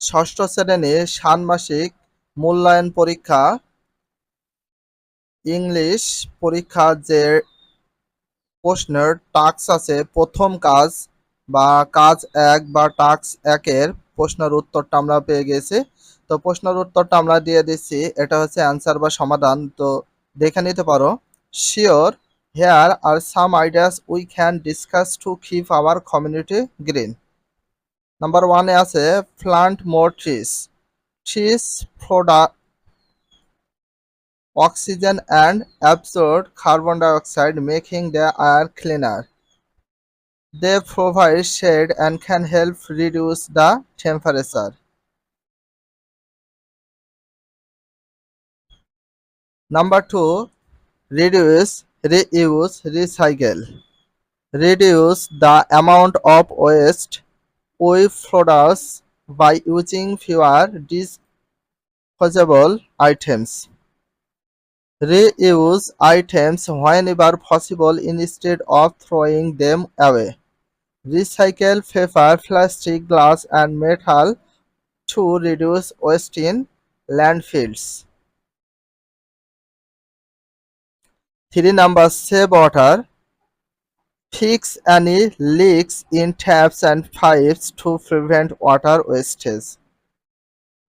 ষষ্ঠ শ্রেণীর ষান্মাসিক মূল্যায়ন পরীক্ষা ইংলিশ পরীক্ষা যে প্রশ্নের টাস্ক আছে প্রথম কাজ বা কাজ ১ বা টাস্ক ১ এর প্রশ্নের উত্তরটা আমরা পেয়ে গেছি। তো প্রশ্নের উত্তরটা আমরা দিয়ে দিচ্ছি। এটা হচ্ছে অ্যান্সার বা সমাধান। তো দেখে নিতে পারো। Sure here are some ideas we can discuss to keep our community green. Number 1 এ আছে plant more trees. Trees product oxygen and absorb carbon dioxide, making the air cleaner. They provide shade and can help reduce the temperature. Number 2, reduce, reuse, recycle. Reduce the amount of waste we produce by using fewer disposable items. Reuse items whenever possible instead of throwing them away. Recycle paper, plastic, glass and metal to reduce waste in landfills. 3 number, save water. Fix any leaks in taps and pipes to prevent water wastage.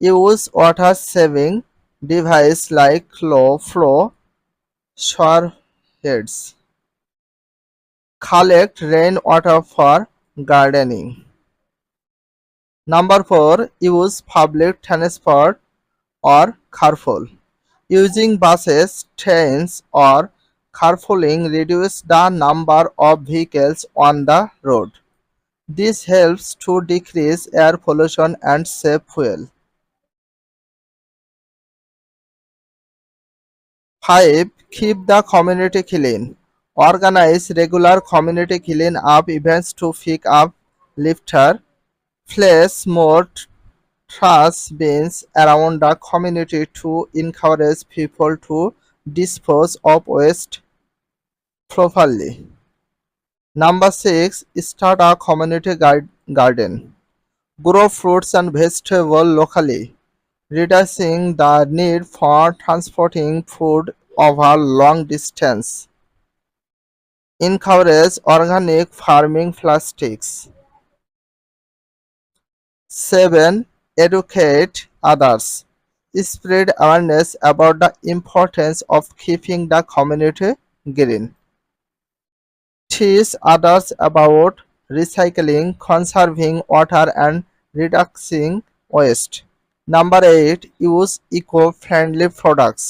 Use water saving devices like low flow shower heads. Collect rainwater for gardening. Number 4, use public transport or carpool. Using buses, trains or carpooling reduce the number of vehicles on the road. This helps to decrease air pollution and save fuel. 5. Keep the community clean. Organize regular community clean up events to pick up litter. Place more trash bins around the community to encourage people to dispose of waste properly. Number 6, start a community garden. Grow fruits and vegetables locally, reducing the need for transporting food over long distance. Encourage organic farming plastics. 7. Educate others. Spread awareness about the importance of keeping the community green. Teach others about recycling, conserving water and reducing waste. Number 8, use eco-friendly products.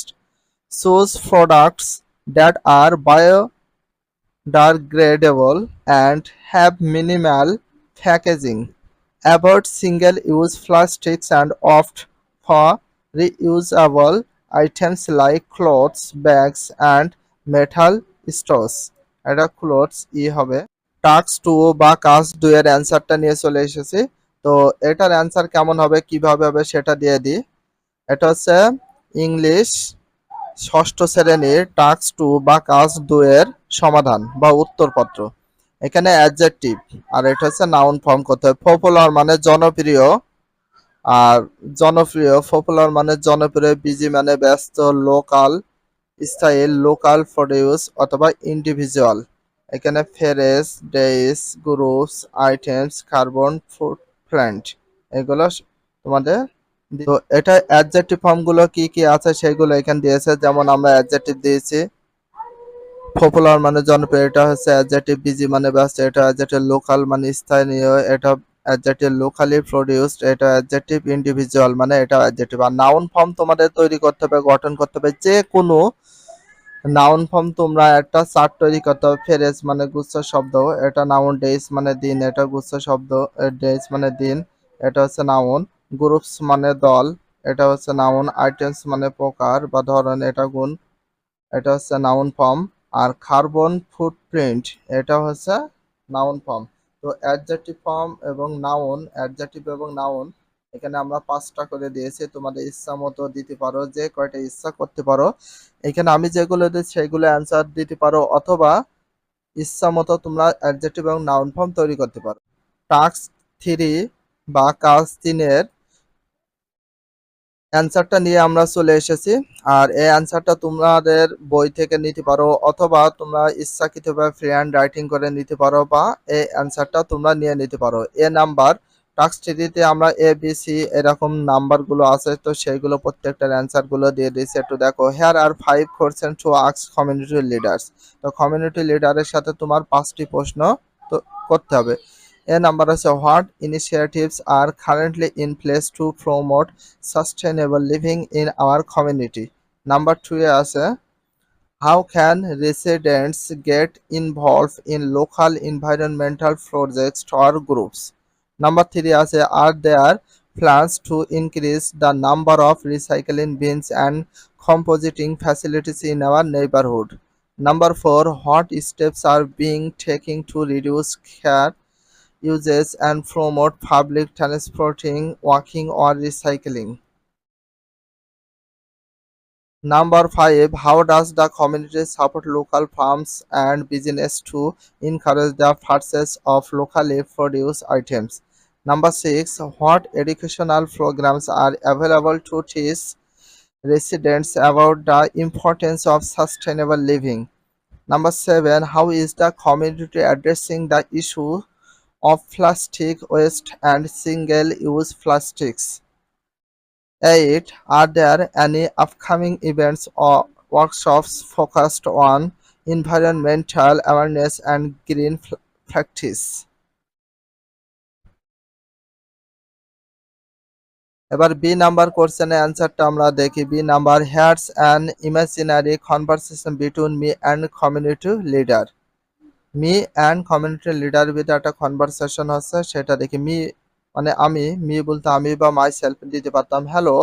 Choose products that are biodegradable and have minimal packaging. Avoid single-use plastics and opt for reusable items like clothes, bags and metal straws. এটা clothes হবে। Task 2 বা কাজ 2 এর অ্যান্সারটা নিয়ে চলে এসেছি। তো এটার অ্যান্সার কেমন হবে কিভাবে হবে সেটা দিয়ে দিই। এটা হচ্ছে ইংলিশ ষষ্ঠ শ্রেণীর টাস্ক 2 বা কাজ 2 এর সমাধান বা উত্তরপত্র। এখানে অ্যাডজেক্টিভ আর এটা হচ্ছে নাউন ফর্ম করতে হবে। পপুলার মানে জনপ্রিয়, আর জনপ্রিয় পপুলার মানে জনপ্রিয়, বিজি মানে ব্যস্ত, লোকাল স্টাইল লোকাল প্রডিউস অথবা ইন্ডিভিজুয়াল। এখানে ফেরেস, days, groups, items, carbon footprint এগুলো তোমাদের। তো এটা অ্যাডজেক্টিভ ফর্মগুলো কি কি আছে সেগুলো এখানে দিয়েছে। যেমন আমরা অ্যাডজেক্টিভ দিয়েছি পপুলার মানে জনপ্রিয়, এটা হচ্ছে অ্যাডজেক্টিভ। বিজি মানে ব্যস্ত, এটা অ্যাডজেক্টিভ। লোকাল মানে স্থানীয়, এটা অ্যাডজেক্টিভ। লোকালি প্রডিউসড, এটা অ্যাডজেক্টিভ। ইন্ডিভিজুয়াল মানে এটা অ্যাডজেক্টিভ। আর নাউন ফর্ম তোমাদের তৈরি করতে হবে, গঠন করতে হবে। যে কোনো নাউন ফর্ম তোমরা একটা চার্ট তৈরি করতে হবে। ফ্রেজ মানে গুচ্ছ শব্দ, এটা নাউন। ডেইস মানে দিন, এটা গুচ্ছ শব্দ। ডেইস মানে দিন, এটা হচ্ছে নাউন। গ্রুপস মানে দল, এটা হচ্ছে নাউন। আইটেমস মানে প্রকার বা ধরন, এটা গুণ, এটা হচ্ছে নাউন ফর্ম। আর কার্বন ফুটপ্রিন্ট এটা হচ্ছে নাউন ফর্ম। তো অ্যাডজেক্টিভ ফর্ম এবং নাউন, অ্যাডজেক্টিভ এবং নাউন এখানে আমরা 5টা করে দিয়েছি। তোমাদের ইচ্ছা মতো দিতে পারো, যে কয়টা ইচ্ছা করতে পারো। এখানে আমি যেগুলো দিই সেগুলো অ্যান্সার দিতে পারো, অথবা ইচ্ছা মতো তোমরা অ্যাডজেক্টিভ এবং নাউন ফর্ম তৈরি করতে পারো। টাস্ক 3 বা কাজ 3 এর অ্যান্সারটা নিয়ে আমরা চলে এসেছি। আর এই অ্যান্সারটা তোমাদের বই থেকে নিতে পারো, অথবা তোমরা ইচ্ছাকৃতভাবে ফ্রি হ্যান্ড রাইটিং করে নিতে পারো, বা এই অ্যান্সারটা তোমরা নিয়ে নিতে পারো। এ নাম্বার টাস্ক থ্রিতে আমরা এ বি সি এরকম নাম্বারগুলো আছে, তো সেইগুলো প্রত্যেকটার অ্যান্সারগুলো দিয়ে দিয়েছি। একটু দেখো, here are 5 question to ask community leaders. তো কমিউনিটি লিডারের সাথে তোমার 5টি প্রশ্ন তো করতে হবে। এ নাম্বার আছে, what initiatives are currently in place to promote sustainable living in our community. Number 2 এ আছে, how can residents get involved in local environmental projects or groups? Number 3 আছে, are there plans to increase the number of recycling bins and composting facilities in our neighborhood? Number 4, what steps are being taken to reduce car uses and promote public transporting, walking or recycling? Number 5, how does the community support local farms and business to encourage the purchase of locally produced items? Number 6, what educational programs are available to teach residents about the importance of sustainable living? Number 7, how is the community addressing the issue of plastic waste and single-use plastics? 8. Are there any upcoming events or workshops focused on environmental awareness and green practice? এবার B number কোশ্চেনের অ্যান্সারটা আমরা দেখি। B number, here's an imaginary conversation between me and community leader. Me and community leader ভিতরে একটা conversation হচ্ছে, সেটা দেখি। মি মানে আমি, মি বলতে আমি বা মাই সেলফ দিতে পারতাম। Hello,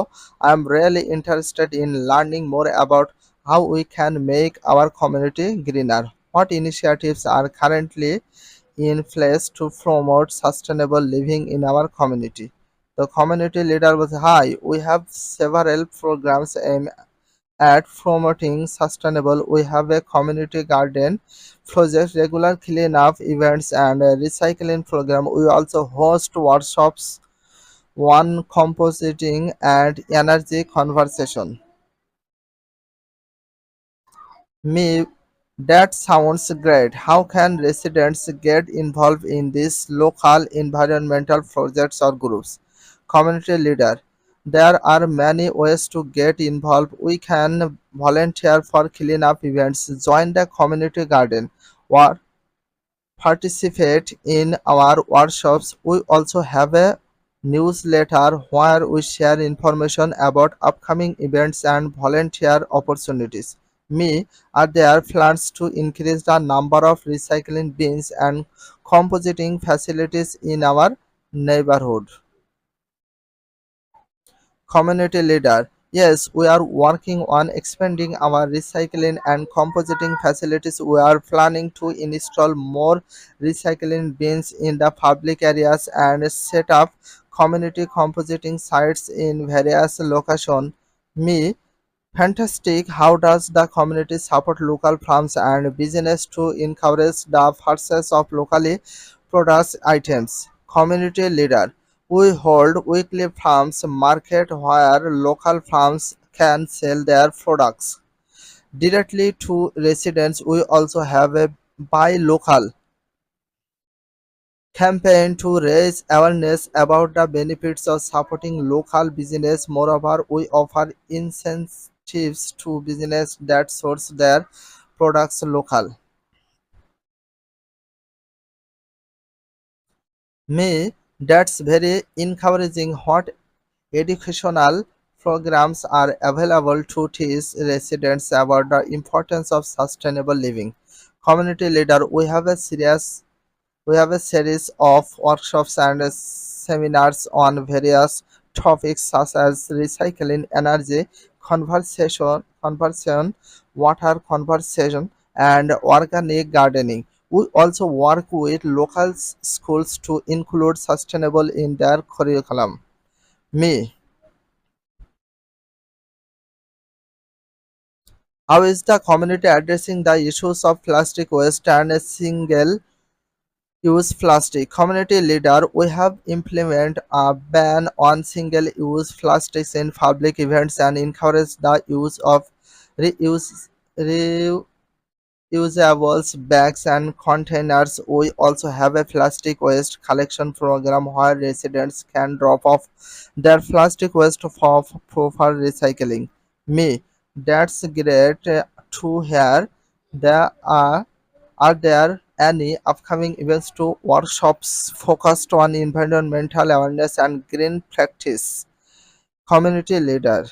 I am really interested in learning more about how we can make our community greener. What initiatives are currently in place to promote sustainable living in our community? The community leader was, hi, we have several programs aimed at promoting sustainable. We have a community garden project, regular cleanup events, and a recycling program. We also host workshops on compositing and energy conservation. Me, that sounds great. How can residents get involved in these local environmental projects or groups? Community leader, there are many ways to get involved. We can volunteer for cleanup events, join the community garden, or participate in our workshops. We also have a newsletter where we share information about upcoming events and volunteer opportunities. Me, are there plans to increase the number of recycling bins and compositing facilities in our neighborhood? Community leader, yes, we are working on expanding our recycling and compositing facilities. We are planning to install more recycling bins in the public areas and set up community compositing sites in various locations. Me, fantastic. How does the community support local farms and business to encourage the purchase of locally produced items? Community leader, we hold weekly farms market where local farms can sell their products directly to residents. We also have a buy local campaign to raise awareness about the benefits of supporting local business. Moreover, we offer incentives to business that source their products local. Me, that's very encouraging. What educational programs are available to teach residents about the importance of sustainable living? Community leader, we have a series of workshops and seminars on various topics such as recycling, energy conversion, water conservation, and organic gardening. We also work with local schools to include sustainable in their curriculum. Me, how is the community addressing the issues of plastic waste and single use plastic. Community leader, we have implemented a ban on single-use plastics in public events and encourage the use of reuse, reusables bags and containers. We also have a plastic waste collection program where residents can drop off their plastic waste for proper recycling. Me, that's great to hear. There are there any upcoming events to workshops focused on environmental awareness and green practice? Community leader.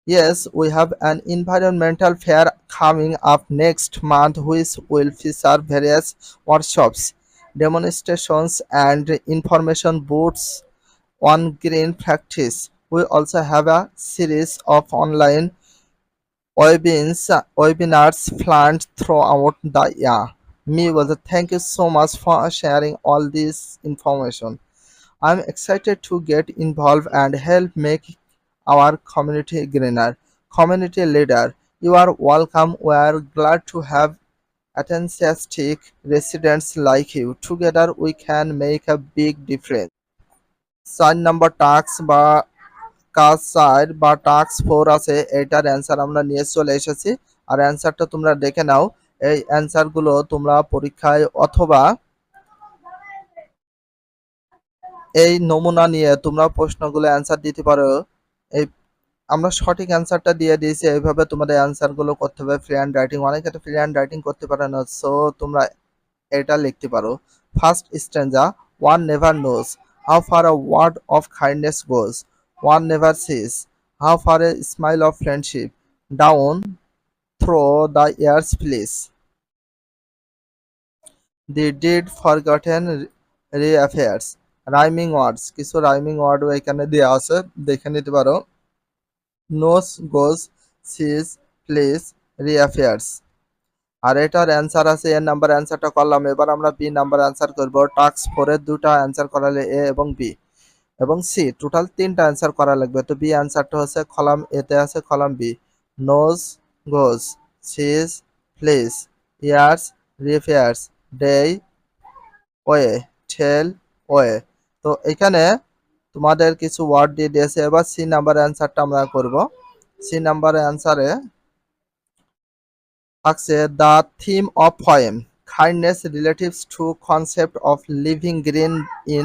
Yes, we have an environmental fair coming up next month which will feature various workshops, demonstrations, and information booths on green practice. We also have a series of online webinars planned throughout the year. Meanwhile, thank you so much for sharing all this information. I'm excited to get involved and help make our community greener. Community leader, you are welcome. We are glad to have enthusiastic residents like you. Together, we can make a big difference. সাইন number task বা কাজ side বা task 4 আছে, এটার answer আমরা নিয়ে চলে এসেছি। আর অ্যান্সারটা তোমরা দেখে নাও। এই অ্যান্সারগুলো তোমরা পরীক্ষায় অথবা এই নমুনা নিয়ে তোমরা প্রশ্নগুলো অ্যান্সার দিতে পারো। এই আমরা সঠিক অ্যান্সারটা দিয়ে দিয়েছি, এইভাবে তোমাদের অ্যান্সারগুলো করতে হবে। ফ্রি হ্যান্ড রাইটিং, অনেকে তো ফ্রি হ্যান্ড রাইটিং করতে পারে না, সো তোমরা এটা লিখতে পারো। First stanza, one never knows how far a word of kindness goes, one never sees how far a smile of friendship, down through the years please, the deed forgotten reappears. Rhyming words, কিছু rhyming ওয়ার্ডও এখানে দেওয়া আছে, দেখে নিতে পারো। Nose goes, sees, please, রিঅ্যাফেয়ার্স। আর এটার answer আছে, এর নাম্বার অ্যান্সারটা করলাম। এবার আমরা বি নাম্বার অ্যান্সার করব। টাস্ক 4 এর দুটা অ্যান্সার করালে এ এবং বি এবং সি, টোটাল তিনটা অ্যান্সার করা লাগবে। তো বি অ্যান্সারটা হচ্ছে কলাম এতে আছে, column B. Knows goes, sees please, years reappears, day way, tell way. তো এখানে তোমাদের কিছু ওয়ার্ড দিয়ে দিয়েছে। এবার সি নাম্বার অ্যান্সারটা আমরা করব। সি নাম্বার অ্যান্সারে থাকছে the theme of poem, kindness relatives to concept of living green in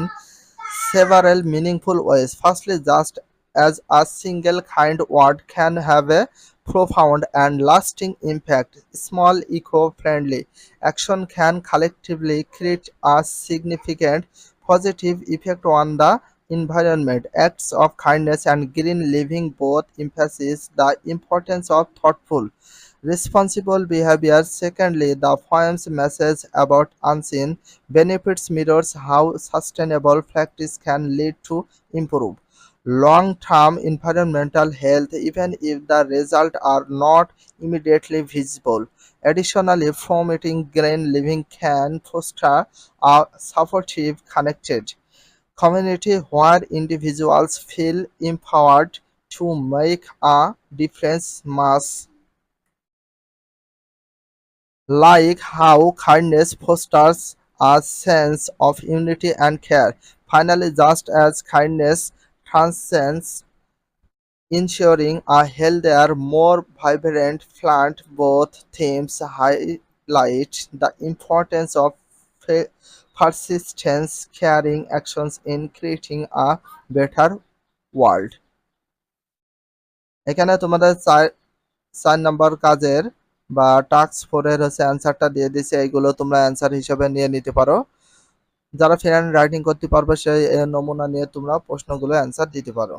several meaningful ways. Firstly, just as a single kind word can have a profound and lasting impact, small eco-friendly action can collectively create a significant positive effect on the environment. Acts of kindness and green living both emphasize the importance of thoughtful responsible behavior. Secondly, the poem's message about unseen benefits mirrors how sustainable practice can lead to improve long-term environmental health even if the results are not immediately visible. Additionally, promoting green living can foster a supportive, connected community where individuals feel empowered to make a difference, much like how kindness fosters a sense of unity and care. Finally, just as kindness transcends ensuring a healthier, more vibrant planet, both themes highlight the importance of persistence, caring actions in creating a better world. এখানে তোমাদের 4 number কাজের বা task 4 এর হচ্ছে অ্যান্সারটা দিয়ে দিছে। এইগুলো তোমরা অ্যান্সার হিসেবে নিয়ে নিতে পারো। যারা ফ্রি হ্যান্ড রাইটিং করতে পারবে সেই নমুনা নিয়ে তোমরা প্রশ্নগুলো অ্যান্সার দিতে পারো।